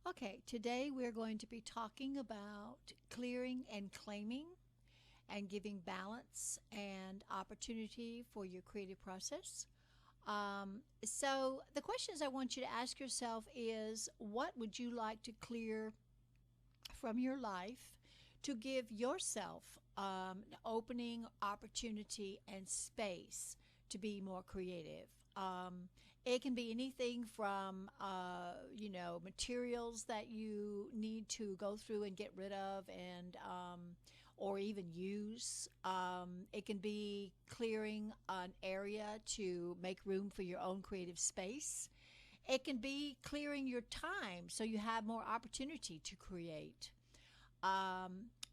Okay, today we're going to be talking about clearing and claiming and giving balance and opportunity for your creative process. So, the questions I want you to ask yourself is what would you like to clear from your life to give yourself an opening, opportunity, and space to be more creative? It can be anything from, materials that you need to go through and get rid of and or even use. It can be clearing an area to make room for your own creative space. It can be clearing your time so you have more opportunity to create.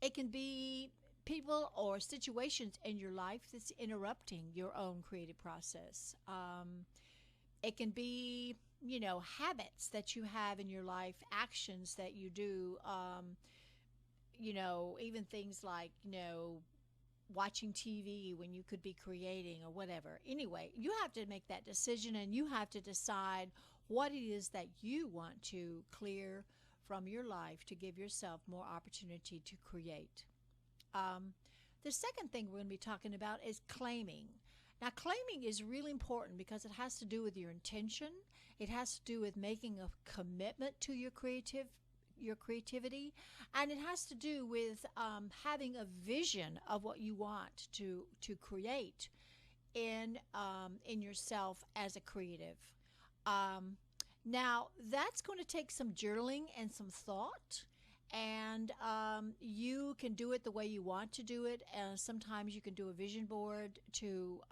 It can be people or situations in your life that's interrupting your own creative process. It can be, habits that you have in your life, actions that you do, even things like, watching TV when you could be creating or whatever. Anyway, you have to make that decision and you have to decide what it is that you want to clear from your life to give yourself more opportunity to create. Um, the second thing we're going to be talking about is claiming. Now, claiming is really important because it has to do with your intention. It has to do with making a commitment to your creativity, and it has to do with having a vision of what you want to create in yourself as a creative. Um, Now, that's going to take some journaling and some thought, and you can do it the way you want to do it. And sometimes you can do a vision board to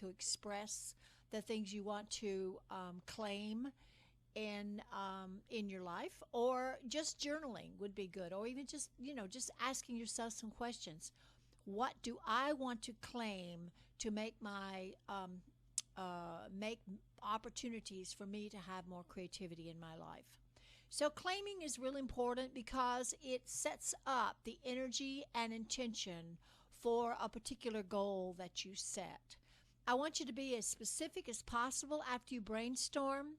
express the things you want to claim in your life, or just journaling would be good, or even just asking yourself some questions. What do I want to claim to make opportunities for me to have more creativity in my life? So claiming is really important because it sets up the energy and intention for a particular goal that you set. I want you to be as specific as possible after you brainstorm.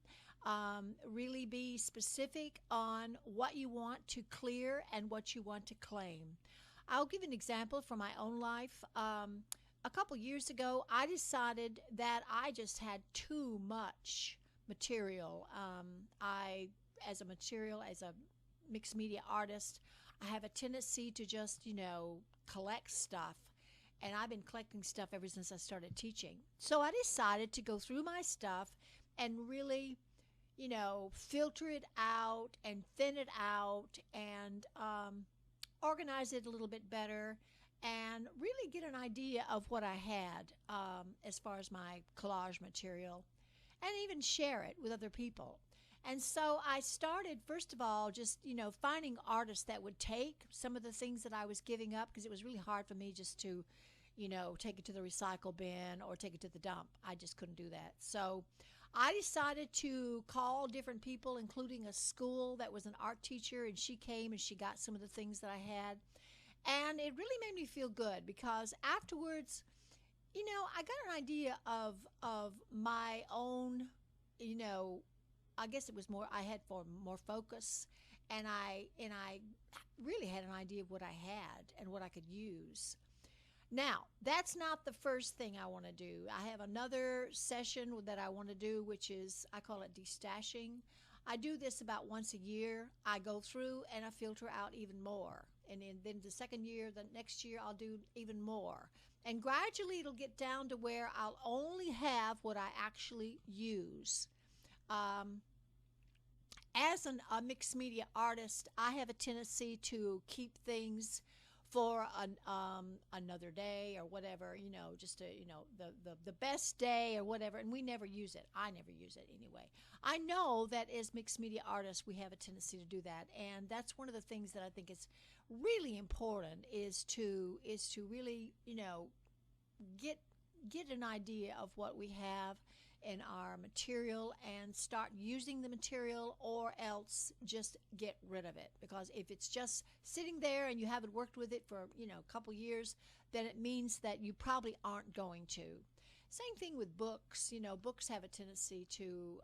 Really be specific on what you want to clear and what you want to claim. I'll give an example from my own life. A couple years ago, I decided that I just had too much material. As a mixed media artist, I have a tendency to just, collect stuff. And I've been collecting stuff ever since I started teaching. So I decided to go through my stuff and really, filter it out and thin it out and organize it a little bit better and really get an idea of what I had as far as my collage material, and even share it with other people. And so I started, first of all, just, finding artists that would take some of the things that I was giving up, because it was really hard for me just to, take it to the recycle bin or take it to the dump. I just couldn't do that. So I decided to call different people, including a school that was an art teacher, and she came and she got some of the things that I had. And it really made me feel good because afterwards, I got an idea of my own, you know, I guess it was more, I had more focus, and I really had an idea of what I had and what I could use. Now, that's not the first thing I want to do. I have another session that I want to do, which is, I call it destashing. I do this about once a year. I go through and I filter out even more. And then the second year, the next year, I'll do even more. And gradually it'll get down to where I'll only have what I actually use. Um, a mixed media artist, I have a tendency to keep things for another day or whatever, just to, the best day or whatever, and we never use it. I never use it anyway. I know that as mixed media artists, we have a tendency to do that, and that's one of the things that I think is really important is to really, get get an idea of what we have in our material and start using the material, or else just get rid of it, because if it's just sitting there and you haven't worked with it for a couple years, then it means that you probably aren't going to. Same thing with books. Books have a tendency to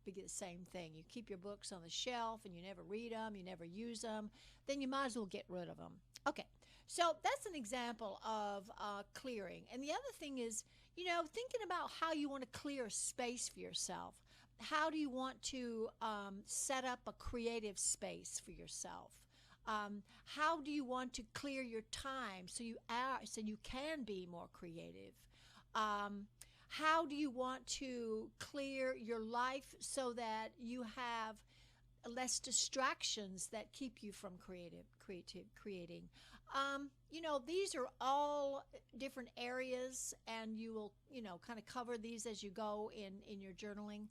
be the same thing. You keep your books on the shelf and you never read them, you never use them, then you might as well get rid of them. Okay, so that's an example of clearing. And the other thing is, thinking about how you want to clear space for yourself. How do you want to set up a creative space for yourself? How do you want to clear your time so you can be more creative? How do you want to clear your life so that you have less distractions that keep you from creating? These are all different areas, and you will, kind of cover these as you go in your journaling.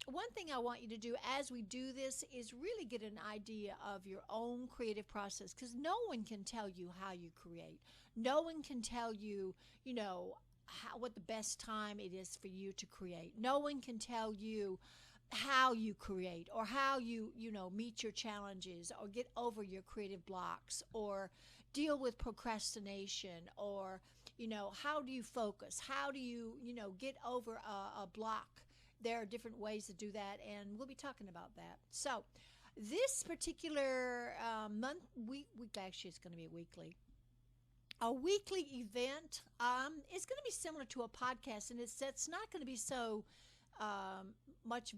One thing I want you to do as we do this is really get an idea of your own creative process, because no one can tell you how you create. No one can tell you, what the best time it is for you to create. No one can tell you how you create, or how you meet your challenges, or get over your creative blocks, or deal with procrastination, or how do you focus, how do you get over a block. There are different ways to do that, and we'll be talking about that. So this particular month, actually it's going to be a weekly event. Is going to be similar to a podcast, and it's not going to be so much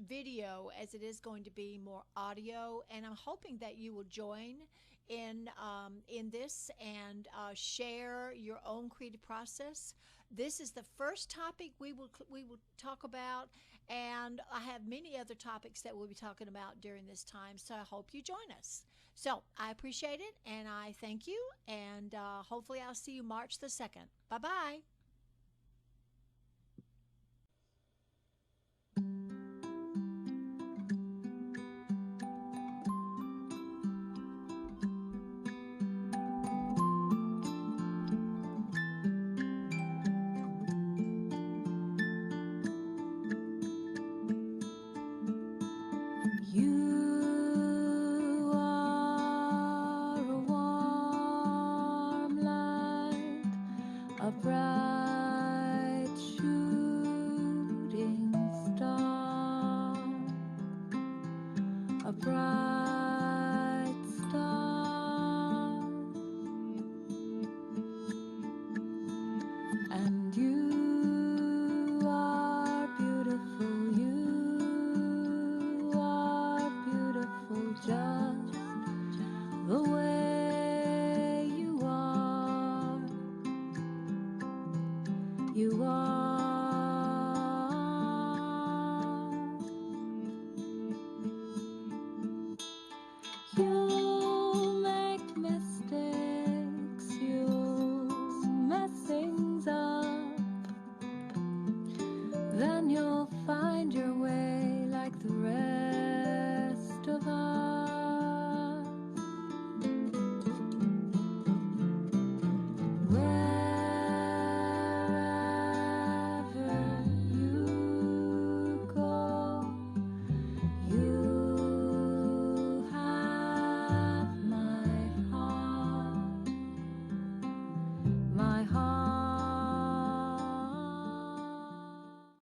video as it is going to be more audio. And I'm hoping that you will join in this and share your own creative process. This is the first topic we will talk about, and I have many other topics that we'll be talking about during this time. So I hope you join us. So I appreciate it, and I thank you, and hopefully I'll see you March the 2nd. Bye-bye. You are a warm light, a bright shooting star, a bright star, and you are beautiful. You are beautiful, just the way you are. You are.